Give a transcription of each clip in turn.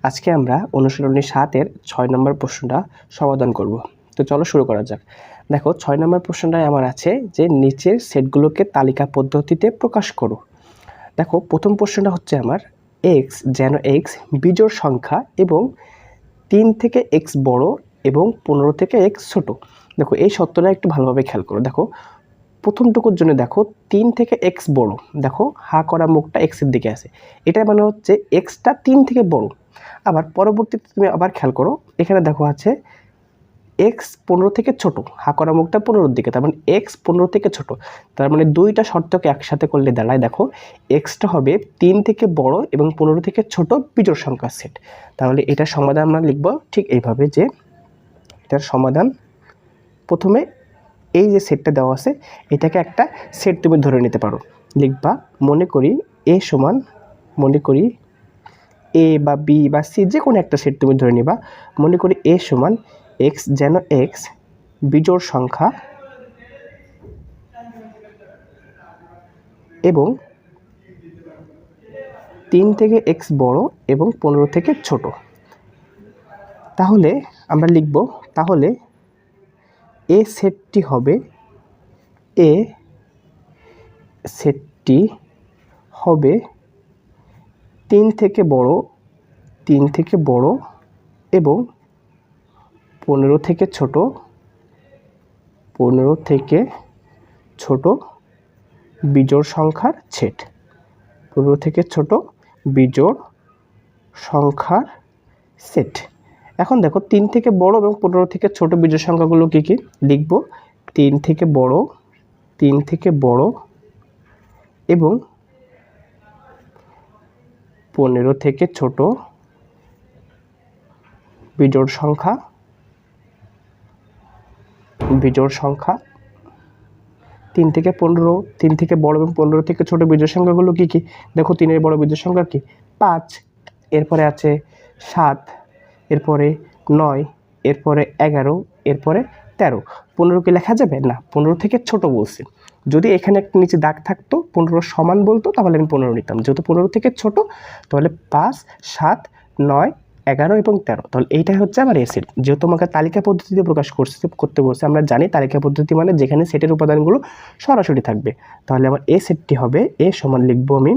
আজকে আমরা অনুশীলনী 7-এর 6 নম্বর প্রশ্নটা সমাধান করব। তো চলো শুরু করা যাক। দেখো 6 নম্বর প্রশ্নটায় আমার আছে যে নিচের সেটগুলোকে তালিকা পদ্ধতিতে প্রকাশ করো। দেখো প্রথম প্রশ্নটা হচ্ছে আমার x যেন x বিজোড় সংখ্যা এবং 3 থেকে x বড় এবং 15 থেকে x ছোট। দেখো এই সত্যটা একটু ভালোভাবে খেয়াল করো। দেখো প্রথমটুকুর জন্য দেখো 3 থেকে x বড়, দেখো হা করা মুখটা x এর দিকে আছে, এটা মানে হচ্ছে xটা 3 থেকে বড়। আবার পরবর্তীতে তুমি আবার খেয়াল করো, এখানে দেখো আছে x 15 থেকে ছোট, হা করা মুখটা 15 দিকে, তার মানে x 15 থেকে ছোট। তার মানে দুইটা শর্তকে একসাথে করলে দাঁড়ায় দেখো xটা হবে 3 থেকে বড় এবং 15 থেকে ছোট বিজোড় সংখ্যার সেট। তাহলে এটার সমাধান আমরা লিখব ঠিক এইভাবে যে এটার সমাধান প্রথমে এই যে সেটটা দেওয়া আছে এটাকে একটা সেট তুমি ধরে নিতে পারো। লিখবা মনে করি a সমান, মনে করি a বা b বা c যে কোনো একটা সেট তুমি ধরে নিবা। মনে করি a সমান x যেন x বিজোড় সংখ্যা এবং 3 থেকে x বড় এবং 15 থেকে ছোট। তাহলে আমরা লিখব, তাহলে a সেটটি হবে a সেটটি হবে 3 থেকে বড়, 3 থেকে বড় এবং 15 থেকে ছোট, 15 থেকে ছোট বিজোড় সংখ্যার সেট, 15 থেকে ছোট বিজোড় সংখ্যার সেট। এখন দেখো 3 থেকে বড় এবং 15 থেকে ছোট বিজোড় সংখ্যাগুলো কী কী লিখব। 3 থেকে বড়, 3 থেকে বড় এবং 15 থেকে ছোট বিজোড় সংখ্যা, বিজোড় সংখ্যা 3 থেকে 15, 3 থেকে বড় এবং 15 থেকে ছোট বিজোড় সংখ্যাগুলো কী কী দেখো। 3 এর বড় বিজোড় সংখ্যা কি 5, এরপরে আছে 7, এরপরে 9, এরপরে 11, এরপরে 13। 15 কি লেখা যাবে না, 15 থেকে ছোট বলছি। যদি এখানে একটা নিচে দাগ থাকতো 15 সমান বলতো তাহলে আমি 15 নিতাম, যেহেতু 15 থেকে ছোট তাহলে 5, 7, 9, 11 এবং 13। তাহলে এইটাই হচ্ছে আমার এ সেট। যেহেতু আমাকে তালিকা পদ্ধতিতে প্রকাশ করতে বলছে, আমরা জানি তালিকা পদ্ধতি মানে যেখানে সেটের উপাদানগুলো সরাসরি থাকবে। তাহলে আমার এ সেটটি হবে এ সমান লিখবো আমি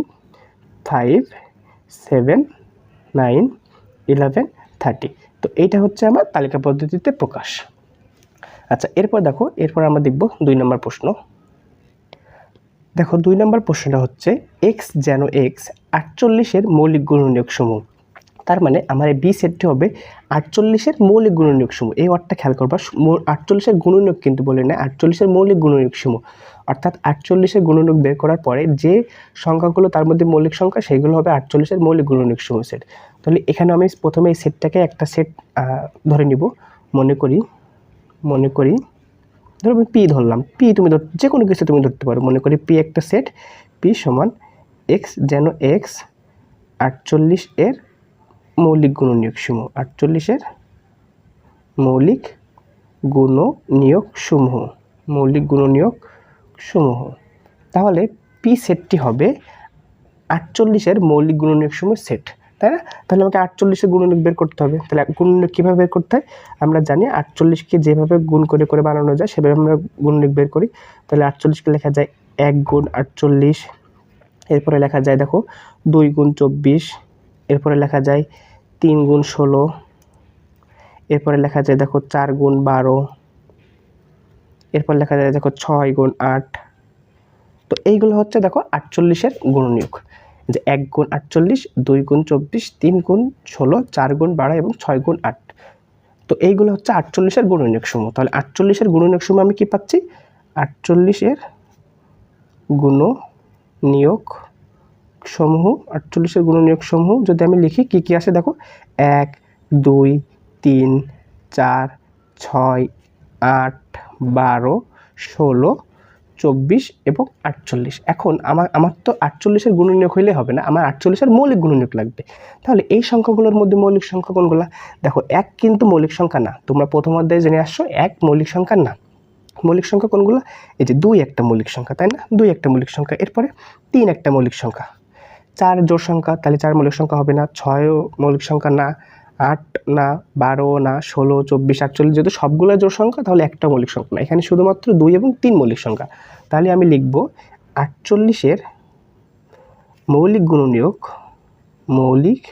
5, 7, 9, 11, 30। তো এইটা হচ্ছে আমার তালিকা পদ্ধতিতে প্রকাশ। আচ্ছা এরপর দেখো, এরপর আমরা দেখব 2 নম্বর প্রশ্ন। দেখো 2 নম্বর প্রশ্নটা হচ্ছে x যেন x 48-এর মৌলিক গুণনীয়ক সমূহ। তার মানে আমার এই বি সেটটি হবে 48-এর মৌলিক গুণনীয়ক সমূহ। এই ওয়ার্ডটা খেয়াল করবা, 48-এর গুণনীয়ক কিন্তু বলে না, 48-এর মৌলিক গুণনীয়ক সমূহ। অর্থাৎ 48-এর গুণনীয়ক বের করার পরে যে সংখ্যাগুলো তার মধ্যে মৌলিক সংখ্যা সেগুলো হবে 48-এর মৌলিক গুণনীয়ক সমূহ সেট। তাহলে এখানে আমি প্রথমে এই সেটটাকে একটা সেট ধরে নিব। মনে করি ধরো আমি পি ধরলাম, পি তুমি যে কোনো কিছু তুমি ধরতে পারো। মনে করি পি একটা সেট, পি সমান এক্স যেন এক্স 48-এর মৌলিক গুণনীয়ক সমূহ, 48-এর মৌলিক গুণনীয়ক সমূহ, মৌলিক গুণনীয়ক সমূহ। তাহলে পি সেটটি হবে 48-এর মৌলিক গুণনীয়ক সমূহ সেট, তাই না? তাহলে আমাকে 48-এর গুণনীয়ক বের করতে হবে। তাহলে গুণনীয়ক কীভাবে বের করতে হয় আমরা জানি, 48-কে যেভাবে গুণ করে করে বানানো যায় সেভাবে আমরা গুণনীয়ক বের করি। তাহলে 48-কে লেখা যায় 1 গুণ 48, এরপরে লেখা যায় দেখো 2 গুণ 24, এরপরে লেখা যায় 3 গুণ 16, এরপরে লেখা যায় দেখো 4 গুণ 12, এরপর লেখা যায় দেখো 6 গুণ 8। তো এইগুলো হচ্ছে দেখো 48-এর গুণনীয়ক, যে 1 গুণ 48, 2 গুণ 24, 3 গুণ 16, 4 গুণ 12 এবং 6 গুণ 8। তো এইগুলো হচ্ছে 48-এর গুণনীয়ক সমূহ। তাহলে 48-এর গুণনীয়ক সমূহ আমি কি পাচ্ছি, 48-এর গুণনীয়ক সমূহ, 48-এর গুণনীয়ক সমূহ যদি আমি লিখি কি কি আসে দেখো 1, 2, 3, 4, 6, 8, 12, 16, 24 এবং 48। এখন আমার তো 48-এর গুণনীয়ক হইলে হবে না, আমার 48-এর মৌলিক গুণনীয়ক লাগবে। তাহলে এই সংখ্যাগুলোর মধ্যে মৌলিক সংখ্যা কোনগুলো দেখো, 1 কিন্তু মৌলিক সংখ্যা না, তোমরা প্রথম অধ্যায়ে জেনে আসছো 1 মৌলিক সংখ্যা না। মৌলিক সংখ্যা কোনগুলো, এই যে 2 একটা মৌলিক সংখ্যা, তাই না? 2 একটা মৌলিক সংখ্যা, এরপরে 3 একটা মৌলিক সংখ্যা, 4 জোড় সংখ্যা, তাহলে 4 মৌলিক সংখ্যা হবে না, 6ও মৌলিক সংখ্যা না, 8 না, 12 না, 16, 24, 48 যেহেতু সবগুলো জোড় সংখ্যা তাহলে একটা মৌলিক সংখ্যা না, এখানে শুধুমাত্র 2 এবং 3 মৌলিক সংখ্যা। তাহলে আমি লিখব 48-এর মৌলিক গুণনীয়ক, মৌলিক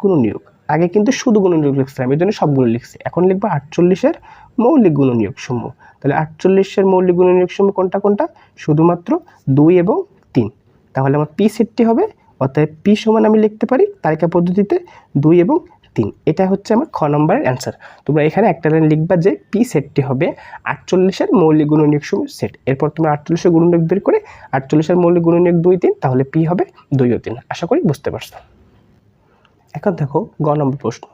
গুণনীয়ক। আগে কিন্তু শুধু গুণনীয়ক লিখছিলাম, এই জন্য সবগুলো লিখছি। এখন লিখব 48-এর মৌলিক গুণনীয়ক সমূহ। তাহলে 48-এর মৌলিক গুণনীয়ক সমূহ কোনটা কোনটা? শুধুমাত্র 2 এবং 3। তাহলে আমার পি সেটটি হবে, অতএব পি সমান আমি লিখতে পারি তালিকা পদ্ধতিতে 2 এবং 3। এটা হচ্ছে আমার খ নম্বরের অ্যান্সার। তোমরা এখানে একটা লাইন লিখবা যে পি সেটটি হবে 48-এর মৌলিক গুণনীয়ক সমূহ সেট। এরপর তোমরা 48-এর গুণনীয়ক বের করে 48-এর মৌলিক গুণনীয়ক 2, 3, তাহলে পি হবে 2 ও 3। আশা করি বুঝতে পারছো। এখন দেখো গ নম্বর প্রশ্ন।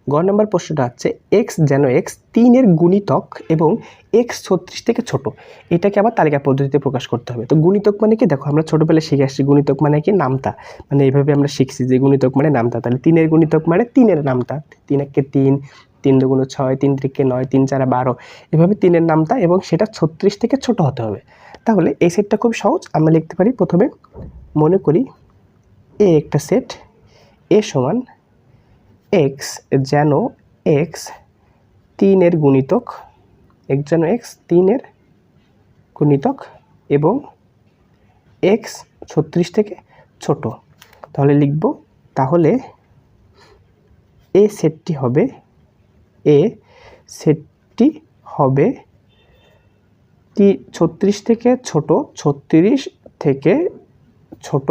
গ নম্বর প্রশ্নটা হচ্ছে এক্স যেন এক্স 3-এর গুণিতক এবং এক্স 36 থেকে ছোট, এটাকে আবার তালিকা পদ্ধতিতে প্রকাশ করতে হবে। তো গুণিতক মানে কি? দেখো আমরা ছোটবেলায় শিখে আসছি গুণিতক মানে কি? নামতা, মানে এইভাবে আমরা শিখছি যে গুণিতক মানে নামতা। তাহলে 3-এর গুণিতক মানে 3-এর নামতা, 3 একে 3, 3 দুগুণ 6, 3 ত্রিকে 9, 3 চারে 12, এভাবে 3-এর নামতা এবং সেটা 36 থেকে ছোট হতে হবে। তাহলে এই সেটটা খুব সহজ, আমরা লিখতে পারি প্রথমে মনে করি এ একটা সেট, এ সমান এক্স যেন এক্স 3-এর গুণিতক, এক্স যেন এক্স 3-এর গুণিতক এবং এক্স 36 থেকে ছোট। তাহলে লিখব, তাহলে এ সেটটি হবে, এ সেটটি হবে 36 থেকে ছোট, 36 থেকে ছোট,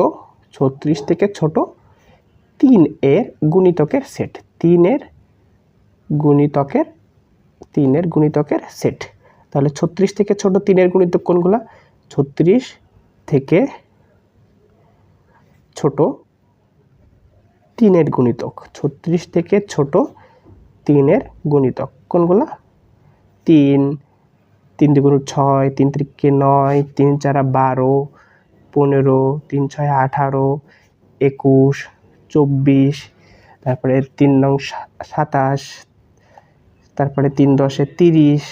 36 থেকে ছোট 3-এর গুণিতকের সেট, 3-এর গুণিতকের সেট। তাহলে 36 থেকে ছোট 3-এর গুণিতক কোনগুলা? 36 থেকে ছোট 3-এর গুণিতক, 36 থেকে ছোট 3-এর গুণিতক কোনগুলা? 3, 3 দুগুণ 6, 3 ত্রিকে 9, 3 চারা 12, 15, 3 6 18, 21, 24, তারপরে 3 নং 27, তারপরে 3 10 30,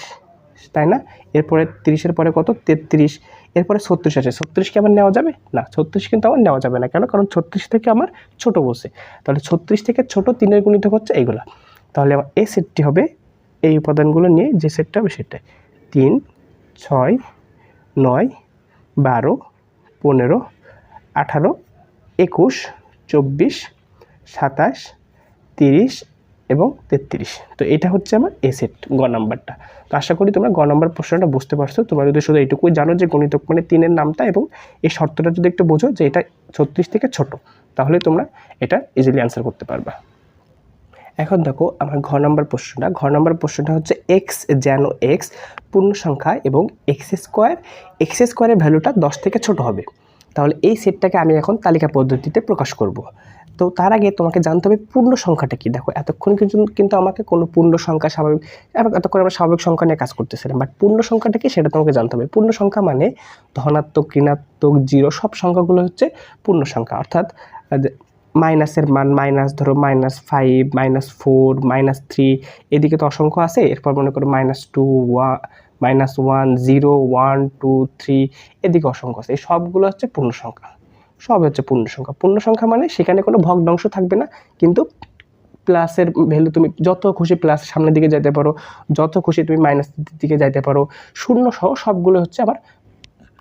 তাই না? এরপরে 30-এর পরে কত? 33, এরপরে 36 আছে। 36 কি আবার নেওয়া যাবে না? 36 কিন্তু আমার নেওয়া যাবে না, কেন? কারণ 36 থেকে আমার ছোট বলছে। তাহলে 36 থেকে ছোট 3-এর গুণিতক হচ্ছে এইগুলা। তাহলে আমার এই সেটটি হবে, এই উপাদানগুলো নিয়ে যে সেটটা হবে সেটাই 3, 6, 9, 12, 15, 18, 21, 24, 27, 30 এবং 33। তো এটা হচ্ছে আমার এ সেট, গ নাম্বারটা। তো আশা করি তোমরা গ নাম্বার প্রশ্নটা বুঝতে পারছো। তোমরা যদি শুধু এইটুকুই জানো যে গণিতক মানে 3-এর নামতা এবং এই শর্তটা যদি একটু বোঝো যে এটা 36 থেকে ছোট, তাহলে তোমরা এটা ইজিলি অ্যান্সার করতে পারবা। এখন দেখো আমার ঘ নম্বর প্রশ্নটা হচ্ছে এক্স যেন এক্স পূর্ণ সংখ্যা এবং এক্স স্কোয়ারের ভ্যালুটা 10 থেকে ছোট হবে। তাহলে এই সেটটাকে আমি এখন তালিকা পদ্ধতিতে প্রকাশ করব। তো তার আগে তোমাকে জানতে হবে পূর্ণ সংখ্যাটা কি। দেখো এতক্ষণ কিন্তু আমাকে কোনো পূর্ণ সংখ্যা স্বাভাবিক, এতক্ষণ আমরা স্বাভাবিক সংখ্যা নিয়ে কাজ করতেছিলাম, বাট পূর্ণ সংখ্যাটা কি সেটা তোমাকে জানতে হবে। পূর্ণ সংখ্যা মানে ধনাত্মক, ঋণাত্মক, 0 সব সংখ্যাগুলো হচ্ছে পূর্ণ সংখ্যা। অর্থাৎ মাইনাসের মান মাইনাস, ধরো -5, -4, -3, এদিকে তো অসংখ্য আছে। এরপর মনে করো -2, -1, 0, 1, 2, 3, এদিকে অসংখ্য আছে। এই সবগুলো হচ্ছে পূর্ণ সংখ্যা, সব হচ্ছে পূর্ণ সংখ্যা। পূর্ণ সংখ্যা মানে সেখানে কোনো ভগ্নাংশ থাকবে না, কিন্তু প্লাসের ভ্যালু তুমি যত খুশি প্লাস সামনের দিকে যাইতে পারো, যত খুশি তুমি মাইনাস দিকে যাইতে পারো। শূন্য সহ সবগুলো হচ্ছে আবার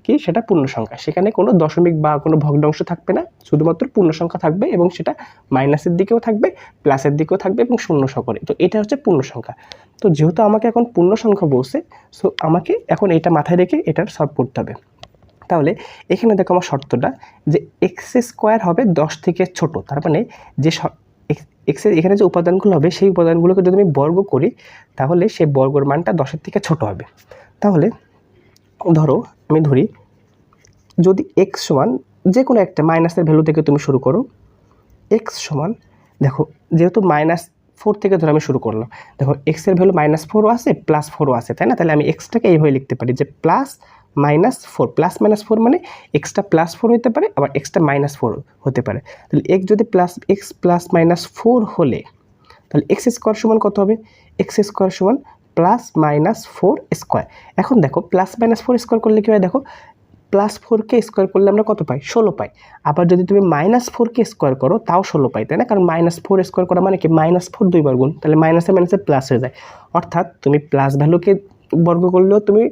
কি, সেটা পূর্ণ সংখ্যা। সেখানে কোনো দশমিক বা কোনো ভগ্নাংশ থাকবে না, শুধুমাত্র পূর্ণ সংখ্যা থাকবে এবং সেটা মাইনাসের দিকেও থাকবে, প্লাসের দিকেও থাকবে এবং শূন্য সহ করে। তো এটা হচ্ছে পূর্ণ সংখ্যা। তো যেহেতু আমাকে এখন পূর্ণ সংখ্যা বলছে, সো আমাকে এখন এটা মাথায় রেখে এটার সলভ করতে হবে। তাহলে এখানে দেখো আমার শর্তটা যে এক্স স্কোয়ার হবে 10 থেকে ছোট, তার মানে যে এক্সের এখানে যে উপাদানগুলো হবে সেই উপাদানগুলোকে যদি আমি বর্গ করি তাহলে সেই বর্গের মানটা 10-এর থেকে ছোট হবে। তাহলে ধরো আমি ধরি যদি এক্স সমান যে কোনো একটা মাইনাসের ভ্যালু থেকে তুমি শুরু করো, এক্স সমান, দেখো যেহেতু -4 থেকে ধরো আমি শুরু করলাম, দেখো এক্সের ভ্যালু -4ও আছে +4ও আছে, তাই না? তাহলে আমি এক্সটাকে এইভাবে লিখতে পারি যে +-4, +-4 মানে এক্সটা +4 হতে পারে, আবার এক্সটা -4 হতে পারে। তাহলে এক্স যদি এক্স +-4 হলে তাহলে এক্স স্কোয়ার সমান কত হবে? এক্স স্কোয়ার সমান +-4 স্কোয়ার। এখন দেখো +-4 স্কোয়ার করলে কী হয়, দেখো +4কে স্কোয়ার করলে আমরা কত পাই? 16 পাই। আবার যদি তুমি -4কে স্কোয়ার করো তাও 16 পাই, তাই না? কারণ -4 স্কোয়ার করা মানে কি -4 দুইবার গুণ, তাহলে মাইনাসে মাইনাসে প্লাস হয়ে যায়। অর্থাৎ তুমি প্লাস ভ্যালুকে বর্গ করলেও তুমি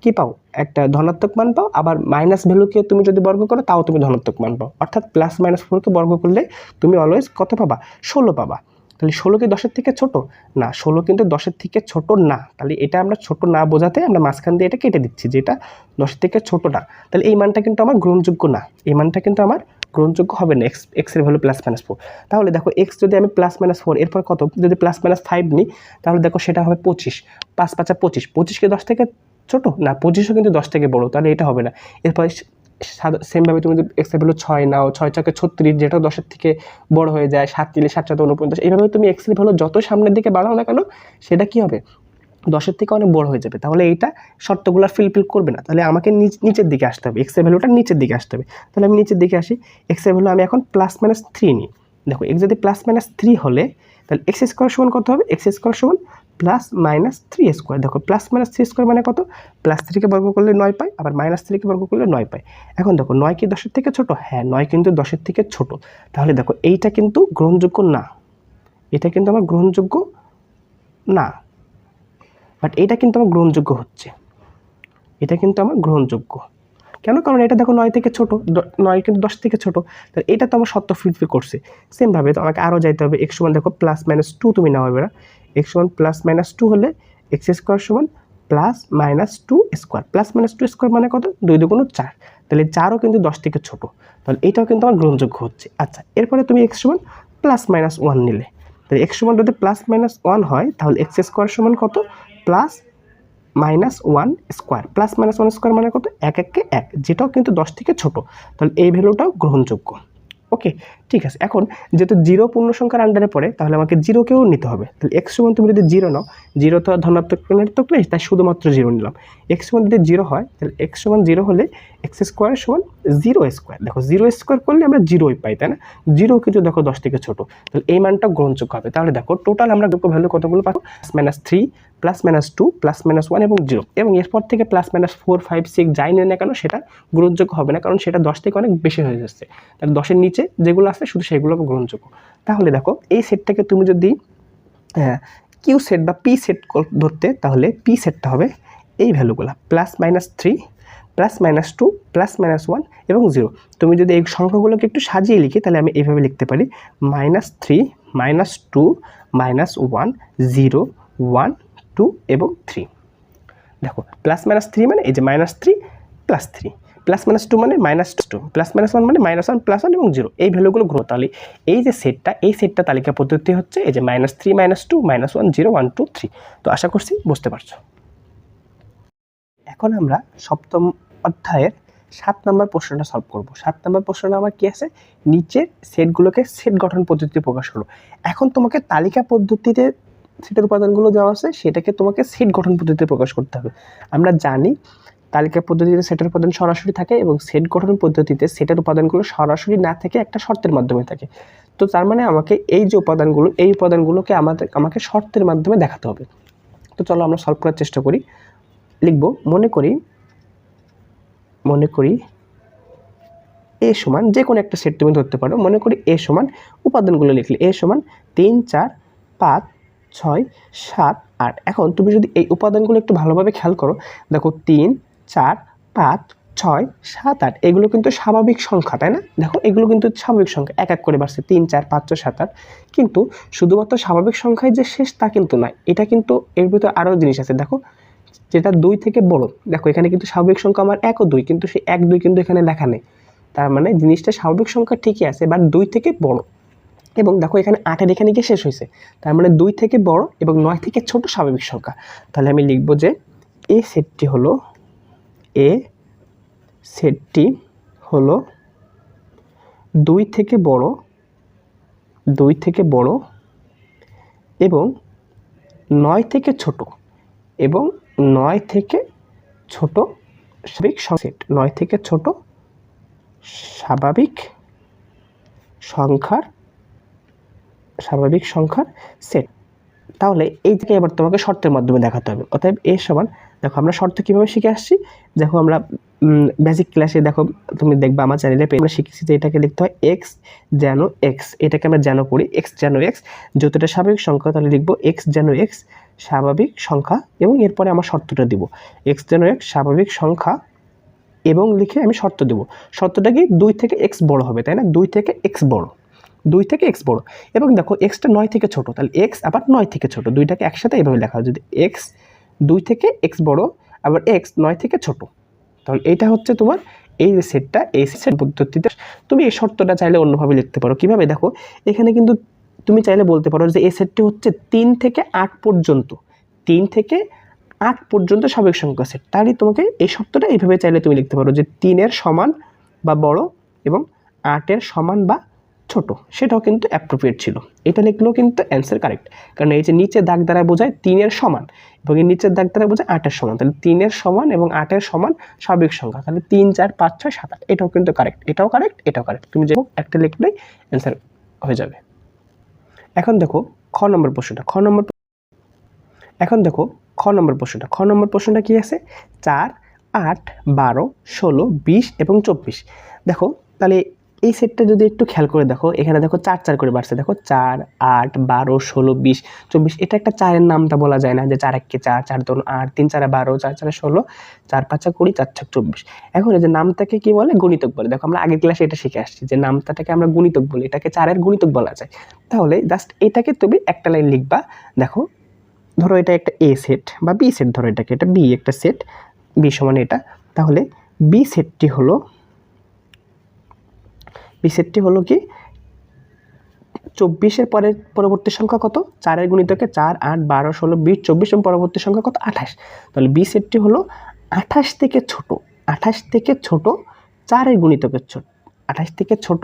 কি পাও? একটা ধনাত্মক মান পাও। আবার মাইনাস ভ্যালুকে তুমি যদি বর্গ করো তাও তুমি ধনাত্মক মান পাও। অর্থাৎ +-4কে বর্গ করলে তুমি অলওয়েজ কত পাবা? 16 পাবা। তাহলে 16 কি 10-এর থেকে ছোট? না, 16 কিন্তু 10-এর থেকে ছোট না। তাহলে এটা আমরা ছোট না বোঝাতে আমরা মাঝখান দিয়ে এটা কেটে দিচ্ছি যে এটা 10-এর থেকে ছোট না। তাহলে এই মানটা কিন্তু আমার গ্রহণযোগ্য না, এই মানটা কিন্তু আমার গ্রহণযোগ্য হবে না। এক্স এর ভ্যালু +-4। তাহলে দেখো এক্স যদি আমি +-4 এরপর কত, যদি +-5 নিই তাহলে দেখো সেটা হবে 25। 5 5 25, 25 কি 10 থেকে ছোট? না, 25ও কিন্তু 10 থেকে বড়, তাহলে এটা হবে না। এরপর সেমভাবে তুমি যদি এক্স এর ভ্যালু 6 নাও, 6 ছকে 36, যেটাও 10-এর থেকে বড় হয়ে যায়। 7 নিলে 7 7 49। এইভাবে তুমি এক্স এর ভ্যালু যত সামনের দিকে বাড়াও না কেন সেটা কি হবে? 10-এর থেকে অনেক বড় হয়ে যাবে। তাহলে এইটা শর্তগুলো ফিলফিল করবে না। তাহলে আমাকে নিচের দিকে আসতে হবে, এক্স এর ভ্যালুটা নিচের দিকে আসতে হবে। তাহলে আমি নিচের দিকে আসি। এক্স এর ভ্যালু আমি এখন +-3 নিই। দেখো এক্স যদি +-3 হলে তাহলে এক্স স্কোয়ার সমান কত হবে? এক্স স্কোয়ার সমান +-3 স্কোয়ার। দেখো +-3 স্কোয়ার মানে কত? +3কে বর্গ করলে 9 পাই, আবার -3কে বর্গ করলে 9 পাই। এখন দেখো 9 কি 10-এর থেকে ছোট? হ্যাঁ, 9 কিন্তু 10-এর থেকে ছোট। তাহলে দেখো এইটা কিন্তু গ্রহণযোগ্য না, এটা কিন্তু আমার গ্রহণযোগ্য না। বাট এটা কিন্তু আমার গ্রহণযোগ্য হচ্ছে, এটা কিন্তু আমার গ্রহণযোগ্য। কেন? কারণ এটা দেখো 9 থেকে ছোট, 9 কিন্তু 10 থেকে ছোট। তাহলে এটা তো আমার শর্ত ফুলফিল করছে। সেমভাবে তো আমাকে আরও যাইতে হবে। এক্স সমান দেখো +-2 তুমি নাও এবার। এক্স সমান +-2 হলে এক্স স্কোয়ার সমান +-2 স্কোয়ার। +-2 স্কোয়ার মানে কত? 2 2 4। তাহলে 4ও কিন্তু 10 থেকে ছোট, তাহলে এটাও কিন্তু আমার গ্রহণযোগ্য হচ্ছে। আচ্ছা, এরপরে তুমি এক্স সমান +-1 নিলে, তাহলে এক্স সমান যদি +-1 হয় তাহলে এক্স স্কোয়ার সমান কত? +-1 স্কোয়ার। +-1 স্কোয়ার মানে কত? 1 1 কে 1, যেটাও কিন্তু 10 থেকে ছোট। তাহলে এই ভ্যালুটাও গ্রহণযোগ্য। ওকে, ঠিক আছে। এখন যেহেতু 0 পূর্ণ সংখ্যার আন্ডারে পড়ে তাহলে আমাকে 0কেও নিতে হবে। তাহলে এক্স সমান তুমি যদি 0 নাও, 0 তো ধনাত্মক ঋণাত্মক নেই, তাই শুধুমাত্র 0 নিলাম। এক্স সমান যদি 0 হয় তাহলে এক্স সমান 0 হলে এক্স স্কোয়ার সমান 0 স্কোয়ার। দেখো 0 স্কোয়ার করলে আমরা 0ই পাই, তাই না? 0 কিন্তু দেখো 10 থেকে ছোট, তাহলে এই মানটা গ্রহণযোগ্য হবে। তাহলে দেখো টোটাল আমরা ভ্যালু কতগুলো পাবো? +-3, +-2, +-1 এবং 0। এবং এরপর থেকে +-4 5 6 যাই নেই না কেন সেটা গ্রহণযোগ্য হবে না, কারণ সেটা 10 থেকে অনেক বেশি হয়ে যাচ্ছে। তাহলে 10-এর নিচে যেগুলো আছে শুধু সেগুলো গ্রহণযোগ্য। তাহলে দেখো এই সেটটাকে তুমি যদি কিউ সেট বা পি সেট ধরতে, তাহলে পি সেটটা হবে এই ভ্যালুগুলো +-3, +-2, +-1 এবং 0। তুমি যদি এই সংখ্যাগুলোকে একটু সাজিয়ে লিখি তাহলে আমি এইভাবে লিখতে পারি -3, -2, -1, 0, 1, 2 এবং 3। দেখো +-3 মানে এই যে -3 +3, +-2 মানে -2, +-1 মানে -1 +1 এবং 0। এই ভ্যালুগুলো গ্রহ। তাহলে এই যে সেটটা, এই সেটটা তালিকা পদ্ধতি হচ্ছে এই যে -3, -2, -1, 0, 1, 2, 3। তো আশা করছি বুঝতে পারছো। এখন আমরা সপ্তম অধ্যায়ের 7 নম্বর প্রশ্নটা সলভ করব। 7 নম্বর প্রশ্নটা আমার কি আছে? নিচের সেটগুলোকে সেট গঠন পদ্ধতিতে প্রকাশ করো। এখন তোমাকে তালিকা পদ্ধতিতে সেটের উপাদানগুলো দেওয়া আছে, সেটাকে তোমাকে সেট গঠন পদ্ধতিতে প্রকাশ করতে হবে। আমরা জানি তালিকা পদ্ধতিতে সেটের উপাদান সরাসরি থাকে এবং সেট গঠন পদ্ধতিতে সেটের উপাদানগুলো সরাসরি না থেকে একটা শর্তের মাধ্যমে থাকে। তো তার মানে আমাকে এই যে উপাদানগুলো, এই উপাদানগুলোকে আমাকে শর্তের মাধ্যমে দেখাতে হবে। তো চলো আমরা সলভ করার চেষ্টা করি। লিখব, মনে করি এ সমান, যে কোনো একটা সেট তুমি ধরতে পারো। মনে করি এ সমান, উপাদানগুলো লিখলে এ সমান 3 4 5 6 7 8। এখন তুমি যদি এই উপাদানগুলো একটু ভালোভাবে খেয়াল করো, দেখো 3 4 5 6 7 8 এগুলো কিন্তু স্বাভাবিক সংখ্যা, তাই না? দেখো এগুলো কিন্তু স্বাভাবিক সংখ্যা, এক এক করে বাড়ছে 3 4 5 6 7 8। কিন্তু শুধুমাত্র স্বাভাবিক সংখ্যায় যে শেষ তা কিন্তু নয়, এটা কিন্তু এর ভিতরে আরও জিনিস আছে। দেখো যেটা 2 থেকে বড়, দেখো এখানে কিন্তু স্বাভাবিক সংখ্যা আমার 1 ও 2, কিন্তু সেই 1 2 কিন্তু এখানে লেখা নেই। তার মানে জিনিসটা স্বাভাবিক সংখ্যা ঠিকই আছে, বাট 2 থেকে বড়। এবং দেখো এখানে 8-এর এখানে গিয়ে শেষ হয়েছে, তার মানে 2 থেকে বড় এবং 9 থেকে ছোট স্বাভাবিক সংখ্যা। তাহলে আমি লিখব যে এই সেটটি হলো 2 থেকে বড় এবং 9 থেকে ছোট এবং 9 থেকে ছোট স্বাভাবিক সেট, 9 থেকে ছোট স্বাভাবিক সংখ্যার সেট। তাহলে এই থেকে এবার তোমাকে শর্তের মাধ্যমে দেখাতে হবে। অতএব এ সমান, দেখো আমরা শর্ত কীভাবে শিখে আসছি, দেখো আমরা বেসিক ক্লাসে দেখো তুমি দেখবে আমার চ্যানেলে আমরা শিখেছি যে এটাকে লিখতে হয় এক্স যেন এক্স, এটাকে আমরা যেন করি এক্স যেন এক্স, যতটা স্বাভাবিক সংখ্যা তাহলে লিখবো এক্স যেন এক্স স্বাভাবিক সংখ্যা, এবং এরপরে আমার শর্তটা দিব এক্স যেন এক্স স্বাভাবিক সংখ্যা, এবং লিখে আমি শর্ত দেব। শর্তটা কি 2 থেকে এক্স বড় হবে, তাই না? 2 থেকে এক্স বড়, 2 থেকে এক্স বড়, এবং দেখো এক্সটা 9 থেকে ছোট, তাহলে এক্স আবার 9 থেকে ছোট, দুইটাকে একসাথে এভাবে লেখা হয়, যদি এক্স 2 থেকে এক্স বড় আবার এক্স 9 থেকে ছোট, তাহলে এইটা হচ্ছে তোমার এই যে সেটটা, এই সেট পদ্ধতিতে তুমি এই শর্তটা চাইলে অন্যভাবে লিখতে পারো। কিভাবে? দেখো এখানে কিন্তু তুমি চাইলে বলতে পারো যে এই সেটটি হচ্ছে 3 থেকে 8 পর্যন্ত, 3 থেকে 8 পর্যন্ত স্বাভাবিক সংখ্যা সেট, তাহলে তোমাকে এই শর্তটা এইভাবে চাইলে তুমি লিখতে পারো যে 3 এর সমান বা বড় এবং 8 এর সমান বা ছোট, সেটাও কিন্তু অ্যাপ্রোপ্রিয়েট ছিল। এটা লিখলেও কিন্তু অ্যান্সার কারেক্ট, কারণ এই যে নিচে দাগ দ্বারা বোঝায় 3 এর সমান এবং এই নিচের দাগ দ্বারা বোঝায় 8 এর সমান, তাহলে 3 এর সমান এবং 8 এর সমান স্বাভাবিক সংখ্যা, তাহলে 3 4 5 6 7 8, এটাও কিন্তু কারেক্ট, এটাও কারেক্ট, এটাও কারেক্ট, তুমি যে একটা লিখলেই অ্যান্সার হয়ে যাবে। এখন দেখো খ নম্বর প্রশ্নটা, এখন দেখো খ নম্বর প্রশ্নটা কি আছে? 4 8 12 16 20 এবং 24। দেখো তাহলে এই সেটটা যদি একটু খেয়াল করে দেখো, এখানে দেখো 4 4 করে বাড়ছে, দেখো 4 8 12 16 20 24, এটা একটা 4-এর নামটা বলা যায় না যে 4 1 4 4 2 8 3 4 12 4 4 16 4 5 20 4 6 24। এখন এই যে নামটাকে কি বলে? গুণিতক বলে। দেখো আমরা আগের ক্লাসে এটা শিখে আসছি যে নামটাকে আমরা গুণিতক বলি, এটাকে 4-এর গুণিতক বলা যায়। তাহলে জাস্ট এটাকে তুমি একটা লাইন লিখবা। দেখো ধরো এটা একটা এ সেট বা বি সেট, ধরো এটাকে এটা বি একটা সেট, বি সমান এটা, তাহলে বি সেটটি হলো কি 24-এর পরবর্তী সংখ্যা কত? 4-এর গুণিতকে 4 8 12 16 20 24 এবং পরবর্তী সংখ্যা কত? 28। তাহলে বি সেটটি হলো 28 থেকে ছোট, 28 থেকে ছোট 4-এর গুণিতকের ছোট, 28 থেকে ছোট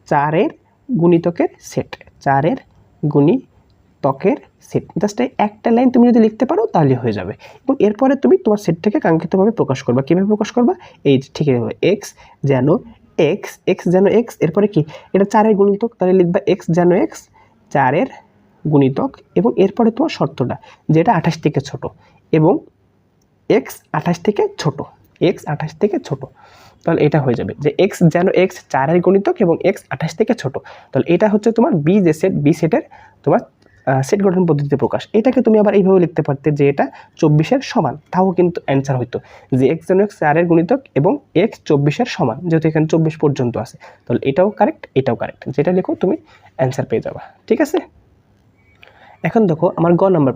4-এর গুণিতকের সেট, 4-এর গুণিতকের সেট। জাস্ট একটা লাইন তুমি যদি লিখতে পারো তাহলে হয়ে যাবে, এবং এরপরে তুমি তোমার সেটটাকে কাঙ্ক্ষিতভাবে প্রকাশ করবা। কীভাবে প্রকাশ করবা? এই ঠিক আছে, এক্স যেন এক্স, এক্স যেন এক্স, এরপরে কি? এটা 4-এর গুণিতক, তাহলে লিখবা এক্স যেন এক্স 4-এর গুণিতক, এবং এরপরে তোমার শর্তটা যেটা 28 থেকে ছোট, এবং এক্স 28 থেকে ছোট, এক্স 28 থেকে ছোট, তাহলে এটা হয়ে যাবে যে এক্স যেন এক্স 4-এর গুণিতক এবং এক্স 28 থেকে ছোট। তাহলে এটা হচ্ছে তোমার বি যে সেট, বি সেটের তোমার সেট গঠন পদ্ধতিতে প্রকাশ। এটাকে তুমি আবার এইভাবে লিখতে পারতে যে এটা 24-এর সমান, তাও কিন্তু অ্যান্সার হইতো যে এক্স যেন এক্স 4-এর গুণিতক এবং এক্স 24-এর সমান, যেহেতু এখানে 24 পর্যন্ত আছে, তাহলে এটাও কারেক্ট, এটাও কারেক্ট, যেটা লিখো তুমি অ্যান্সার পেয়ে যাবা। ঠিক আছে, এখন দেখো আমার গ নম্বর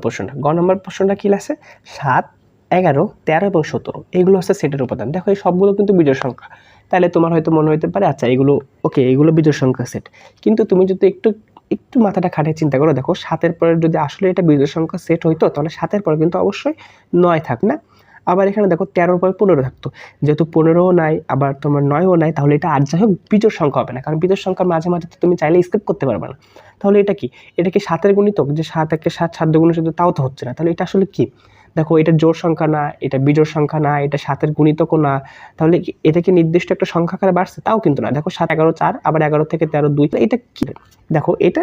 প্রশ্নটা কি আছে? 7 11 13 এবং 17 এইগুলো হচ্ছে সেটের উপাদান। দেখো এই সবগুলো কিন্তু বিজোড় সংখ্যা, তাহলে তোমার হয়তো মনে হতে পারে আচ্ছা এগুলো ওকে, এগুলো বিজোড় সংখ্যা সেট, কিন্তু তুমি যদি একটু মাথাটা খাটিয়ে চিন্তা করো, দেখো 7-এর পরে যদি আসলে এটা বিজোড় সংখ্যা সেট হইতো, তাহলে 7-এর পরে কিন্তু অবশ্যই 9 থাকবে না। আবার এখানে দেখো 13-এর পরে 15 থাকতো, যেহেতু 15ও নাই আবার তোমার 9ও নাই, তাহলে এটা আর যাই হোক বিজোড় সংখ্যা হবে না, কারণ বিজোড় সংখ্যার মাঝে মাঝে তুমি চাইলে স্কিপ করতে পারবে না। তাহলে এটা কি? এটা কি 7-এর গুণিতক, যে 7 একে 7 7 2 গুণিত, তাও তো হচ্ছে না, তাহলে এটা আসলে কি? দেখো এটা জোড় সংখ্যা না, এটা বিজোড় সংখ্যা না, এটা 7-এর গুণিতকও না, তাহলে এটা কি নির্দিষ্ট একটা সংখ্যা আকারে বাড়ছে? তাও কিন্তু না। দেখো 7 11 4, আবার 11 থেকে 13 2, এটা কি? দেখো এটা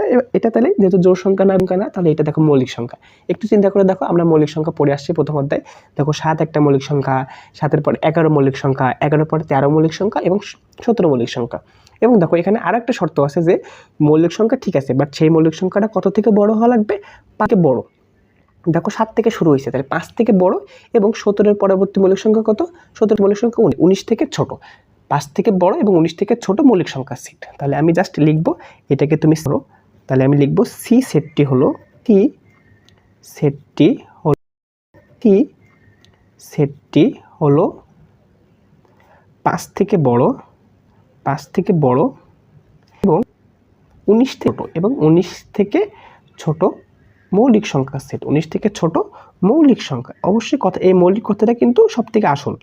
তাহলে যেহেতু জোড় সংখ্যা না, তাহলে এটা দেখো মৌলিক সংখ্যা। একটু চিন্তা করে দেখো, আমরা মৌলিক সংখ্যা পড়ে আসছি প্রথম অধ্যায়ে। দেখো 7 একটা মৌলিক সংখ্যা, 7-এর পর 11 মৌলিক সংখ্যা, 11-এর পর 13 মৌলিক সংখ্যা এবং 17 মৌলিক সংখ্যা। এবং দেখো এখানে আর একটা শর্ত আছে যে মৌলিক সংখ্যা ঠিক আছে, বাট সেই মৌলিক সংখ্যাটা কত থেকে বড় হওয়া লাগবে? 5 থেকে বড়। দেখো 7 থেকে শুরু হয়েছে, তাহলে 5 থেকে বড়, এবং 17-এর পরবর্তী মৌলিক সংখ্যা কত? 17 মৌলিক সংখ্যা 19 থেকে ছোট, 5 থেকে বড় এবং 19 থেকে ছোট মৌলিক সংখ্যা সেট। তাহলে আমি জাস্ট লিখবো এটাকে তুমি করো, তাহলে আমি লিখবো সি সেটটি হলো কি? সেটটি হলো 5 থেকে বড় এবং 19 থেকে ছোট, এবং 19 থেকে ছোট মৌলিক সংখ্যা সেট, 19 থেকে ছোট মৌলিক সংখ্যা। অবশ্যই কথা, এই মৌলিক কথাটা কিন্তু সব থেকে আসল,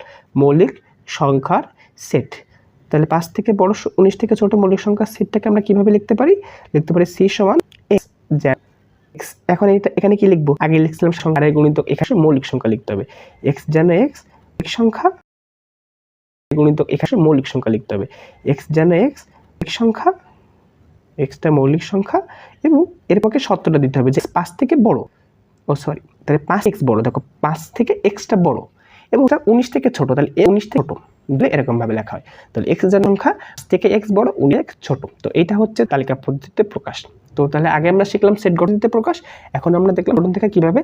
মৌলিক সংখ্যার সেট। তাহলে 5 থেকে বড় 19 থেকে ছোট মৌলিক সংখ্যার সেটটাকে আমরা কিভাবে লিখতে পারি? সি সমান এক্স। এখন এখানে কি লিখবো? আগে লিখছিলাম সংখ্যার গুণিতক, এখানে মৌলিক সংখ্যা লিখতে হবে। এক্স যেন এক্স সংখ্যা গুণিতক, এখানে মৌলিক সংখ্যা লিখতে হবে। এক্স যেন এক্স সংখ্যা, এক্সটা মৌলিক সংখ্যা, এবং এর পক্ষে শর্তটা দিতে হবে যে 5 থেকে বড়, তাহলে 5x বড়, দেখো 5 থেকে এক্সটা বড় এবং 19 থেকে ছোট, তাহলে 19 থেকে ছোট, এরকমভাবে লেখা হয়। তাহলে এক্স যে সংখ্যা থেকে এক্স বড় উনি এক ছোট, তো এটা হচ্ছে তালিকা পদ্ধতিতে প্রকাশ। তো তাহলে আগে আমরা শিখলাম সেট গঠনতে প্রকাশ, এখন আমরা দেখলাম গঠন থেকে কিভাবে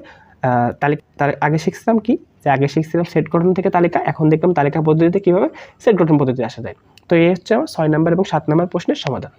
তার আগে শিখছিলাম কি, যে আগে শিখছিলাম সেট গঠন থেকে তালিকা, এখন দেখলাম তালিকা পদ্ধতিতে কিভাবে সেট গঠন পদ্ধতি আসা যায়। তো এই হচ্ছে আমার 6 নম্বর এবং 7 নম্বর প্রশ্নের সমাধান।